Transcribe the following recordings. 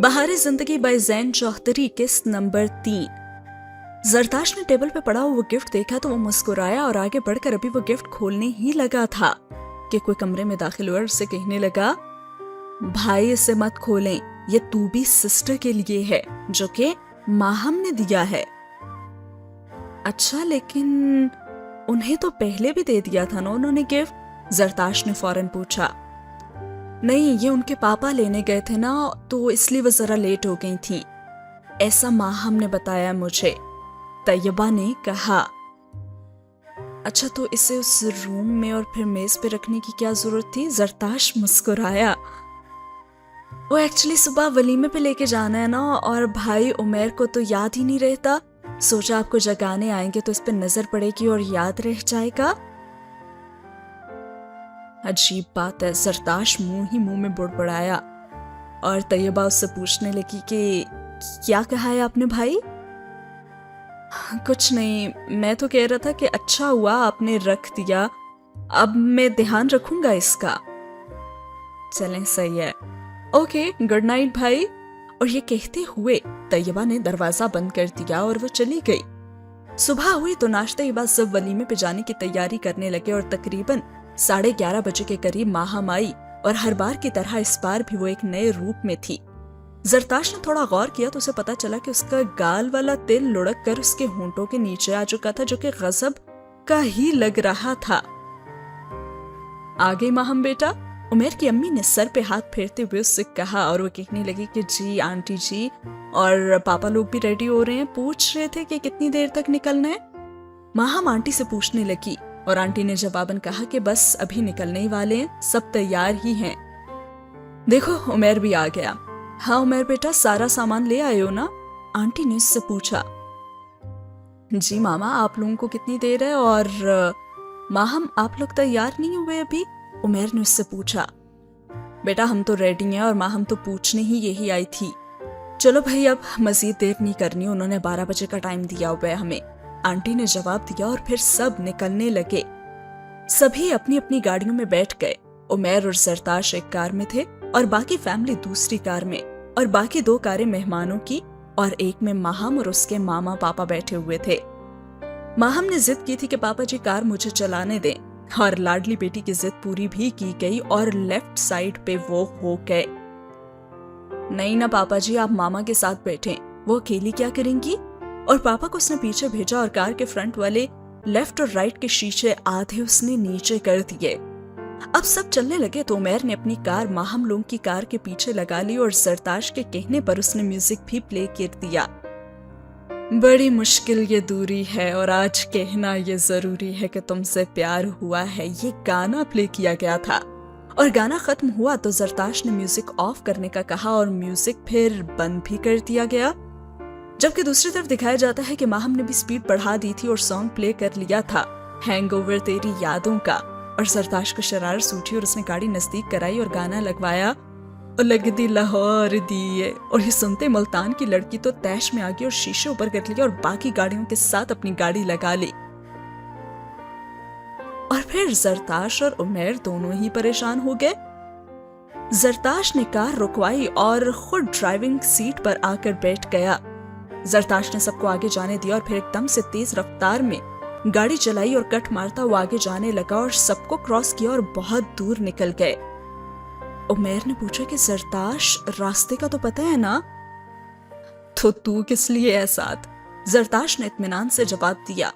बहार जिंदगी बाय ज़ैन चौधरी किस्त नंबर 3। जरताश ने टेबल पे पड़ा वो गिफ्ट देखा तो वो मुस्कुराया और आगे बढ़कर अभी वो गिफ्ट खोलने ही लगा था कि कोई कमरे में दाखिल हुआ और उससे कहने लगा, भाई इसे मत खोलें, ये तूबी सिस्टर के लिए है जो कि माहम ने दिया है। अच्छा, लेकिन उन्हें तो पहले भी दे दिया था ना उन्होंने गिफ्ट? जरताश ने फौरन पूछा। नहीं, ये उनके पापा लेने गए थे ना, तो इसलिए वो जरा लेट हो गई थी, ऐसा माहम ने बताया मुझे, तैयबा ने कहा। अच्छा, तो इसे उस रूम में और फिर मेज पे रखने की क्या जरूरत थी? जरताश मुस्कुराया। वो एक्चुअली सुबह वलीमे पे लेके जाना है ना, और भाई उमेर को तो याद ही नहीं रहता, सोचा आपको जगाने आएंगे तो इस पे नजर पड़ेगी और याद रह जाएगा। अजीब बात है, जरताश मुंह ही मुंह में बुड़बुड़ाया और तैयबा उससे पूछने लगी कि क्या कहा है आपने भाई? कुछ नहीं, मैं तो कह रहा था कि अच्छा हुआ आपने रख दिया, अब मैं ध्यान रखूंगा इसका। चलें, सही है, ओके, गुड नाइट भाई। और ये कहते हुए तैयबा ने दरवाजा बंद कर दिया और वो चली गई। सुबह हुई तो नाश्ते के बाद सब वलीमे पे जाने की तैयारी करने लगे और तकरीबन 11:30 बजे के करीब माहम आई और हर बार की तरह इस बार भी वो एक नए रूप में थी। जरताश ने थोड़ा गौर किया तो उसे पता चला कि उसका गाल वाला तिल लुढ़क कर उसके होंठों के नीचे आ चुका था, जो कि गजब का ही लग रहा था। आ गई माहम बेटा? उमेर की अम्मी ने सर पे हाथ फेरते हुए उससे कहा और वो कहने लगी कि जी आंटी जी, और पापा लोग भी रेडी हो रहे हैं, पूछ रहे थे कि कितनी देर तक निकलना है। माहम आंटी से पूछने लगी और आंटी ने जवाबन कहा कि बस अभी निकलने ही वाले हैं, सब तैयार ही हैं। देखो, उमेर भी आ गया। हाँ उमेर बेटा, सारा सामान ले आए हो ना? आंटी ने उससे पूछा। जी मामा, आप लोगों को कितनी देर है? और माहम, आप लोग तैयार नहीं हुए अभी? उमेर ने उससे पूछा। बेटा हम तो रेडी हैं और माहम तो पूछने ही यही आई थी। चलो भाई, अब मजीद देर नहीं करनी, उन्होंने 12 बजे का टाइम दिया हुआ है हमें, आंटी ने जवाब दिया और फिर सब निकलने लगे। सभी अपनी अपनी गाड़ियों में बैठ गए। उमेर और जरताश एक कार में थे और बाकी फैमिली दूसरी कार में, और बाकी 2 कारें मेहमानों की और एक में माहम और उसके मामा पापा बैठे हुए थे। माहम ने जिद की थी कि पापा जी कार मुझे चलाने दें, और लाडली बेटी की जिद पूरी भी की गई और लेफ्ट साइड पे वो हो गए। नहीं ना पापा जी, आप मामा के साथ बैठे, वो अकेली क्या करेंगी? और पापा को उसने पीछे भेजा और कार के फ्रंट वाले लेफ्ट और राइट के शीशे आधे उसने नीचे कर दिए। अब सब चलने लगे तो उमेर ने अपनी कार माहम लोग की कार के पीछे लगा ली और जरताश के कहने पर उसने म्यूजिक भी प्ले कर दिया। बड़ी मुश्किल ये दूरी है और आज कहना ये जरूरी है कि तुमसे प्यार हुआ है, ये गाना प्ले किया गया था। और गाना खत्म हुआ तो जरताश ने म्यूजिक ऑफ करने का कहा और म्यूजिक फिर बंद भी कर दिया गया। जबकि दूसरी तरफ दिखाया जाता है कि माहम ने भी स्पीड बढ़ा दी थी और सॉन्ग प्ले कर लिया था, हैंगओवर तेरी यादों का। और जरताश को शरारत सूझी और उसने गाड़ी नजदीक कराई और गाना लगवाया, और लगदी लाहौर दिए। और ये सुनते मुल्तान की लड़की तो तैश में आ गई और शीशे ऊपर कर लिया और बाकी गाड़ियों के साथ अपनी गाड़ी लगा ली। और फिर जरताश और उमेर दोनों ही परेशान हो गए। जरताश ने कार रुकवाई और खुद ड्राइविंग सीट पर आकर बैठ गया। जरताश ने सबको आगे जाने दिया और फिर एकदम से तेज रफ्तार में गाड़ी चलाई और कट मारता हुआ आगे जाने लगा और सबको क्रॉस किया और बहुत दूर निकल गए। उमेर ने पूछा कि जरताश, रास्ते का तो पता है ना? तो तू किस लिए है साथ? जरताश ने इत्मीनान से जवाब दिया।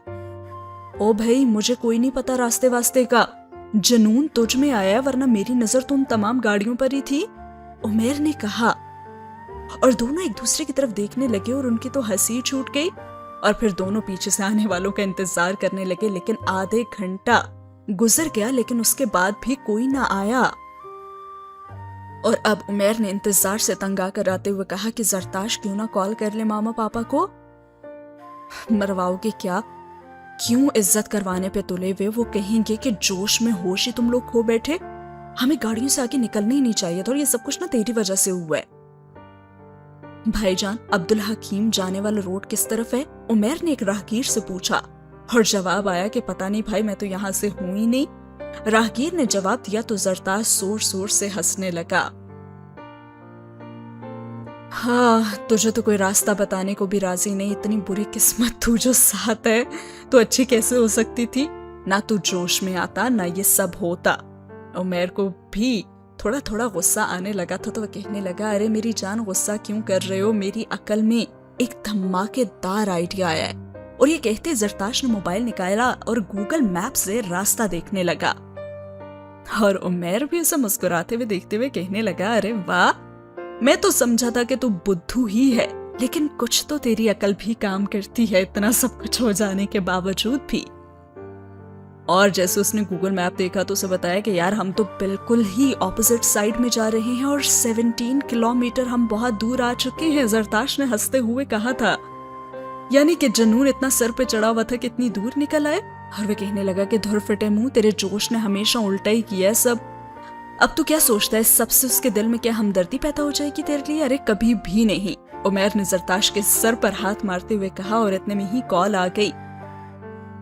ओ भाई, मुझे कोई नहीं पता रास्ते वास्ते का, जुनून तुझ में आया, वरना मेरी नजर तो उन तमाम गाड़ियों पर ही थी, उमेर ने कहा। और दोनों एक दूसरे की तरफ देखने लगे और उनकी तो हंसी छूट गई। और फिर दोनों पीछे से आने वालों का इंतजार करने लगे, लेकिन आधे घंटा गुजर गया लेकिन उसके बाद भी कोई ना आया। और अब उमेर ने इंतजार से तंग आकर आते हुए कहा कि जरताश क्यों ना कॉल कर ले मामा पापा को। मरवाओगे क्या? क्यों इज्जत करवाने पे तुले हुए? वो कहेंगे कि जोश में होश ही तुम लोग खो बैठे, हमें गाड़ियों से आगे निकलना ही नहीं चाहिए था और ये सब कुछ ना तेरी वजह से हुआ है। भाईजान, अब्दुल हकीम जाने वाला रोड किस तरफ है? उमेर ने एक राहगीर से पूछा और जवाब आया कि पता नहीं भाई, मैं तो यहाँ से हूं ही नहीं। राहगीर ने जवाब दिया तो जरताश जोर जोर से हंसने लगा। हाँ, तुझे तो कोई रास्ता बताने को भी राजी नहीं। इतनी बुरी किस्मत तू जो साथ है, तो अच्छी कैसे हो सकती थी? ना तू जोश में आता ना ये सब होता। उमर को भी थोड़ा थोड़ा गुस्सा आने लगा था, तो वह कहने लगा, अरे मेरी जान गुस्सा क्यों कर रहे हो? मेरी अकल में एक धमाकेदार आइडिया आया है। और ये कहते जरताश ने मोबाइल निकाला और गूगल मैप से रास्ता देखने लगा। और उमर भी उसे मुस्कुराते हुए देखते हुए कहने लगा, अरे वाह, मैं तो समझा था कि तू बुद्धू ही है, लेकिन कुछ तो तेरी अकल भी काम करती है, इतना सब कुछ हो जाने के बावजूद भी। और जैसे उसने गूगल मैप देखा तो उसे बताया कि यार हम तो बिल्कुल ही ऑपोजिट साइड में जा रहे हैं और 17 किलोमीटर हम बहुत दूर आ चुके हैं। जरताश ने हंसते हुए कहा था, यानी कि जुनून इतना सर पे चढ़ा हुआ था कि इतनी दूर निकल आए। और वे कहने लगा कि धुर फिटे मुंह, तेरे जोश ने हमेशा उल्टा ही किया है सब। अब तू क्या सोचता है, सबसे उसके दिल में क्या हमदर्दी पैदा हो जाएगी तेरे लिए? अरे कभी भी नहीं। उमर ने जरताश के सर पर हाथ मारते हुए कहा, और इतने में ही कॉल आ गई।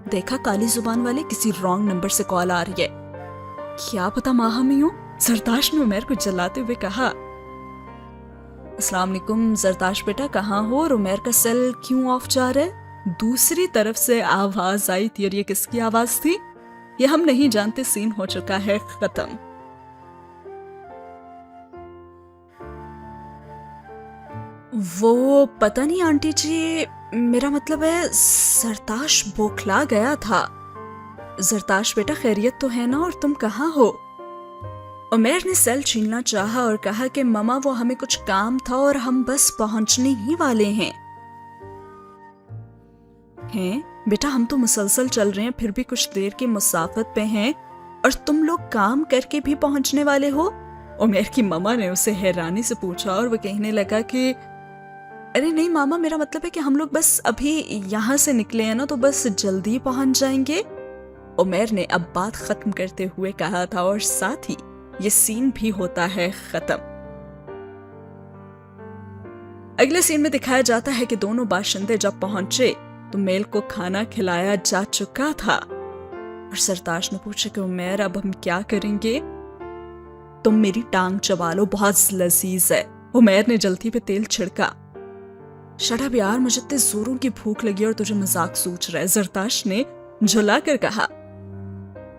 देखा, काली जुबान वाले, किसी रॉन्ग नंबर से कॉल आ रही है। क्या पता माहम ही हो, जरताश ने उमर को जलाते हुए कहा। अस्सलाम वालेकुम जरताश बेटा, कहाँ हो? और उमर का सेल क्यों ऑफ जा रहा है? दूसरी तरफ से आवाज आई थी, और ये किसकी आवाज थी ये हम नहीं जानते। सीन हो चुका है खत्म। वो पता नहीं आंटी जी, मेरा मतलब है जरताश बौखला गया था। जरताश बेटा खैरियत तो है ना, और तुम कहाँ हो? उमर ने सेल छीनना चाहा और कहा कि ममा वो हमें कुछ काम था और हम बस पहुंचने ही वाले हैं। बेटा, हम तो मुसलसल चल रहे हैं, फिर भी कुछ देर की मुसाफत पे हैं और तुम लोग काम करके भी पहुंचने वाले हो? उमर की ममा ने उसे हैरानी से पूछा और वह कहने लगा कि अरे नहीं मामा, मेरा मतलब है कि हम लोग बस अभी यहाँ से निकले हैं ना, तो बस जल्दी पहुंच जाएंगे। उमर ने अब बात खत्म करते हुए कहा था, और साथ ही ये सीन भी होता है खत्म। अगले सीन में दिखाया जाता है कि दोनों बाशिंदे जब पहुंचे तो मेल को खाना खिलाया जा चुका था। और सरताज ने पूछा कि उमर अब हम क्या करेंगे? तुम मेरी टांग चबा लो, बहुत लजीज है। उमर ने जल्दी पे तेल छिड़का। शट अप यार, मुझे इतने जोरों की भूख लगी और तुझे मजाक सूझ रहा है, जरताश ने झुला कर कहा।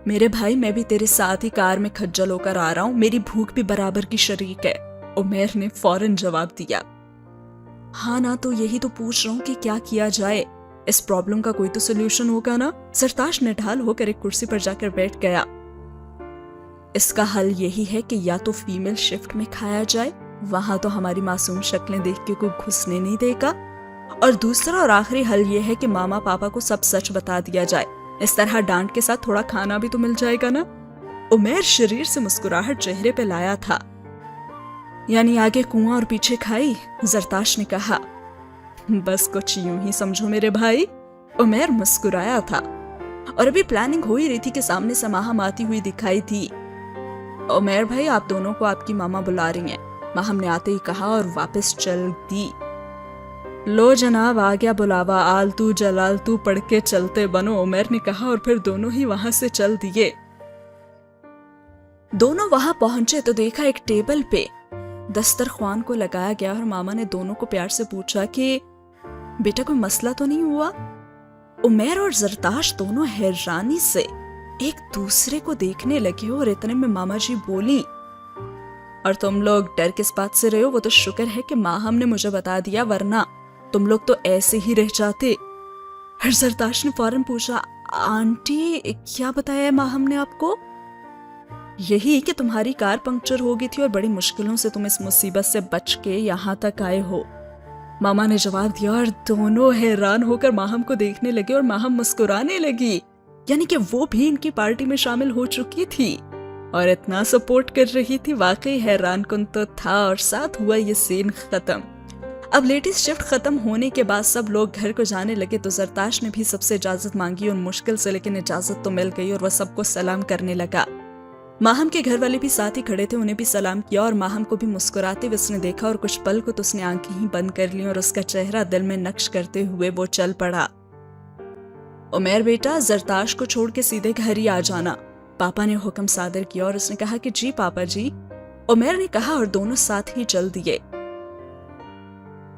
मेरे भाई, मैं भी तेरे साथ ही कार में खज्जल होकर आ रहा हूँ, मेरी भूख भी बराबर की शरीक है। उमर ने फौरन जवाब दिया। हाँ ना, तो यही तो पूछ रहा हूँ कि क्या किया जाए, इस प्रॉब्लम का कोई तो सोल्यूशन होगा ना। जरताश निढाल होकर एक कुर्सी पर जाकर बैठ गया। इसका हल यही है कि या तो फीमेल शिफ्ट में खाया जाए, वहां तो हमारी मासूम शक्लें देख के कोई घुसने नहीं देगा, और दूसरा और आखिरी हल ये है कि मामा पापा को सब सच बता दिया जाए। इस तरह डांट के साथ थोड़ा खाना भी तो मिल जाएगा ना। उमर शरीर से मुस्कुराहट चेहरे पे लाया था। यानी आगे कुआं और पीछे खाई, जरताश ने कहा। बस कुछ यूं ही समझो मेरे भाई। उमर मुस्कुराया था और अभी प्लानिंग हो ही रही थी कि सामने से माहम आती हुई दिखाई थी। उमर भाई, आप दोनों को आपकी मामा बुला रही हैं, माहम ने आते ही कहा और वापस चल दी। लो जनाब, आ गया बुलावा, आलतू जलालतू पढ़ के चलते बनो, उमर ने कहा और फिर दोनों ही वहां से चल दिए। दोनों वहां पहुंचे तो देखा एक टेबल पे दस्तरख्वान को लगाया गया और मामा ने दोनों को प्यार से पूछा कि बेटा कोई मसला तो नहीं हुआ? उमर और जरताश दोनों हैरानी से एक दूसरे को देखने लगे और इतने में मामा जी बोली, और तुम लोग डर किस बात से रहे हो? वो तो शुक्र है कि माहम ने मुझे बता दिया, वरना तुम लोग तो ऐसे ही रह जाते। और जरताश ने फौरन पूछा, आंटी क्या बताया माहम ने आपको? यही कि तुम्हारी कार पंक्चर हो गई थी और बड़ी मुश्किलों से तुम इस मुसीबत से बच के यहाँ तक आए हो, मामा ने जवाब दिया। और दोनों हैरान होकर माहम को देखने लगे और माहम मुस्कुराने लगी, यानी कि वो भी इनकी पार्टी में शामिल हो चुकी थी और इतना सपोर्ट कर रही थी। वाकई हैरान कुन तो था। और साथ हुआ ये सीन खत्म। अब लेडीज शिफ्ट खत्म होने के बाद सब लोग घर को जाने लगे तो जरताश ने भी सबसे इजाजत मांगी और मुश्किल से लेकिन इजाजत तो मिल गई और वह सबको सलाम करने लगा। माहम के घर वाले भी साथ ही खड़े थे, उन्हें भी सलाम किया और माहम को भी मुस्कुराते हुए उसने देखा और कुछ पल को तो उसने आंखें ही बंद कर ली और उसका चेहरा दिल में नक्श करते हुए वो चल पड़ा। उमर बेटा, जरताश को छोड़ के सीधे घर ही आ जाना, पापा ने हुक्म सादर किया और उसने कहा कि जी पापा जी। उमर ने कहा और दोनों साथ ही चल दिए।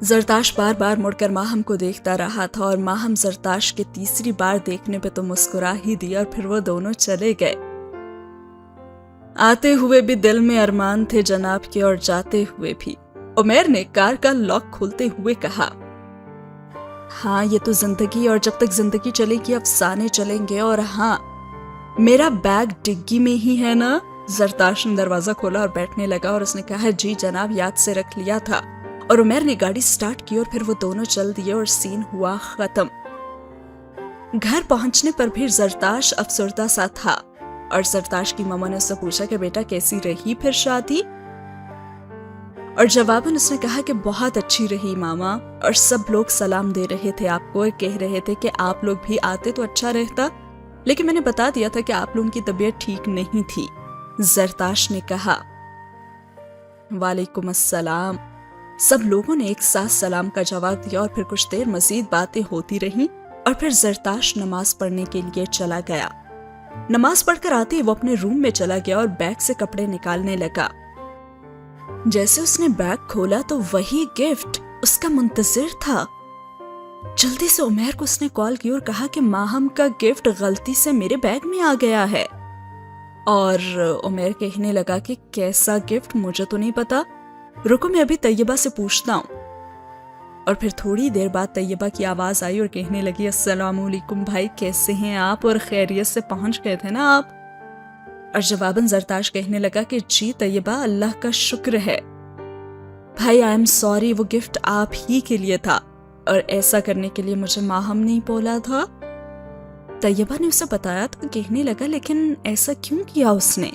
जरताश बार बार मुड़कर माहम को देखता रहा था और माहम जरताश के तीसरी बार देखने पे तो मुस्कुरा ही दिया और फिर वो दोनों चले गए। आते हुए भी दिल में अरमान थे जनाब के और जाते हुए भी। उमर ने कार का लॉक खोलते हुए कहा, हाँ ये तो जिंदगी, और जब तक जिंदगी चलेगी अफसाने चलेंगे। और हाँ, मेरा बैग डिग्गी में ही है ना? जरताश ने दरवाजा खोला और बैठने लगा और उसने कहा, जी जनाब, याद से रख लिया था। और उमर ने गाड़ी स्टार्ट की और फिर वो दोनों चल दिए और सीन हुआ खत्म। घर पहुंचने पर भी जरताश अफसरदा सा था और जरताश की मामा ने उससे पूछा कि बेटा कैसी रही फिर शादी? और जवाबन उसने कहा कि बहुत अच्छी रही मामा, और सब लोग सलाम दे रहे थे आपको और कह रहे थे कि आप लोग भी आते तो अच्छा रहता, लेकिन मैंने बता दिया था कि आप लोगों की तबीयत ठीक नहीं थी। जरताश ने कहा, वालेकुम अस्सलाम। सब लोगों ने एक साथ सलाम का जवाब दिया और फिर कुछ देर मजीद बातें होती रहीं और फिर जरताश नमाज पढ़ने के लिए चला गया। नमाज पढ़कर आते ही वो अपने रूम में चला गया और बैग से कपड़े निकालने लगा। जैसे उसने बैग खोला तो वही गिफ्ट उसका मुंतजिर था। जल्दी से उमर को उसने कॉल की और कहा कि माहम का गिफ्ट गलती से मेरे बैग में आ गया है। और उमर कहने लगा कि कैसा गिफ्ट, मुझे तो नहीं पता, रुको मैं अभी तैयबा से पूछता हूँ। और फिर थोड़ी देर बाद तैयबा की आवाज आई और कहने लगी, अस्सलामुअलैकुम भाई, कैसे हैं आप और खैरियत से पहुंच गए थे ना आप? और जवाबन जरताश कहने लगा कि जी तैयबा, अल्लाह का शुक्र है भाई, आई एम सॉरी, वो गिफ्ट आप ही के लिए था और ऐसा करने के लिए मुझे माहम नहीं बोला था। तैयबा ने उसे बताया तो कहने लगा, लेकिन ऐसा क्यों किया उसने?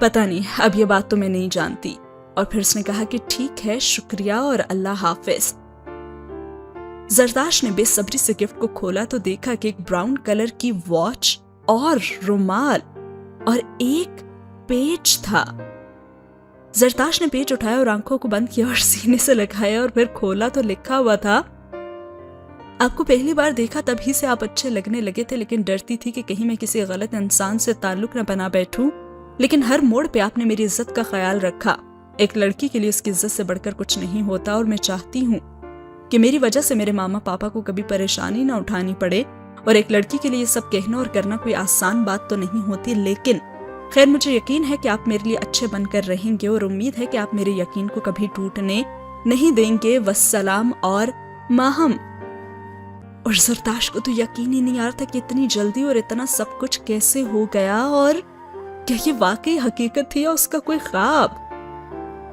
पता नहीं, अब ये बात तो मैं नहीं जानती। और फिर उसने कहा कि ठीक है, शुक्रिया और अल्लाह हाफिज। जरताश ने बेसब्री से गिफ्ट को खोला तो देखा कि एक ब्राउन कलर की वॉच और रुमाल और एक पेज था। जरताश ने पेज उठाया और आंखों को बंद किया और सीने से लगाया और फिर खोला तो लिखा हुआ था, आपको पहली बार देखा तभी से आप अच्छे लगने लगे थे, लेकिन डरती थी कि कहीं मैं किसी गलत इंसान से ताल्लुक न बना बैठूं, लेकिन हर मोड़ पे आपने मेरी इज्जत का ख्याल रखा। एक लड़की के लिए उसकी इज्जत से बढ़कर कुछ नहीं होता और मैं चाहती हूँ कि मेरी वजह से मेरे मामा पापा को कभी परेशानी न उठानी पड़े। और एक लड़की के लिए ये सब कहना और करना कोई आसान बात तो नहीं होती, लेकिन खैर मुझे यकीन है कि आप मेरे लिए अच्छे बनकर रहेंगे और उम्मीद है कि आप मेरे यकीन को कभी टूटने नहीं देंगे। वस्सलाम और माहम। और जरताश को तो यकीन ही नहीं आ रहा था कि इतनी जल्दी और इतना सब कुछ कैसे हो गया, और क्या ये वाकई हकीकत थी या उसका कोई ख्वाब?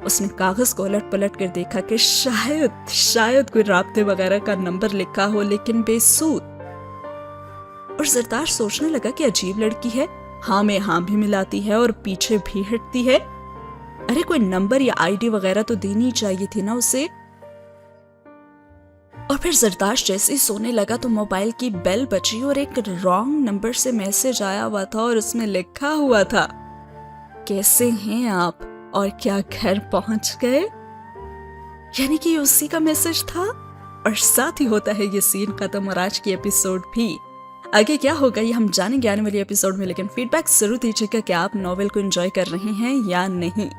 उसने कागज को उलट पलट कर देखा कि शायद कोई राब्ते वगैरह का नंबर लिखा हो, लेकिन बेसूद। और जरताश सोचने लगा कि अजीब लड़की है, हाँ में हाँ भी मिलाती है और पीछे भी हटती है। अरे कोई नंबर या आईडी वगैरह तो देनी चाहिए थी ना उसे। और फिर जरताश जैसे ही सोने लगा तो मोबाइल की बेल बजी और एक रॉन्ग नंबर से मैसेज आया हुआ था और उसमें लिखा हुआ था, कैसे हैं आप और क्या घर पहुंच गए? यानी कि उसी का मैसेज था। और साथ ही होता है ये सीन खत्म और आज की एपिसोड भी। आगे क्या होगा ये हम जानेंगे आने वाली एपिसोड में, लेकिन फीडबैक जरूर दीजिएगा कि आप नॉवेल को एंजॉय कर रहे हैं या नहीं।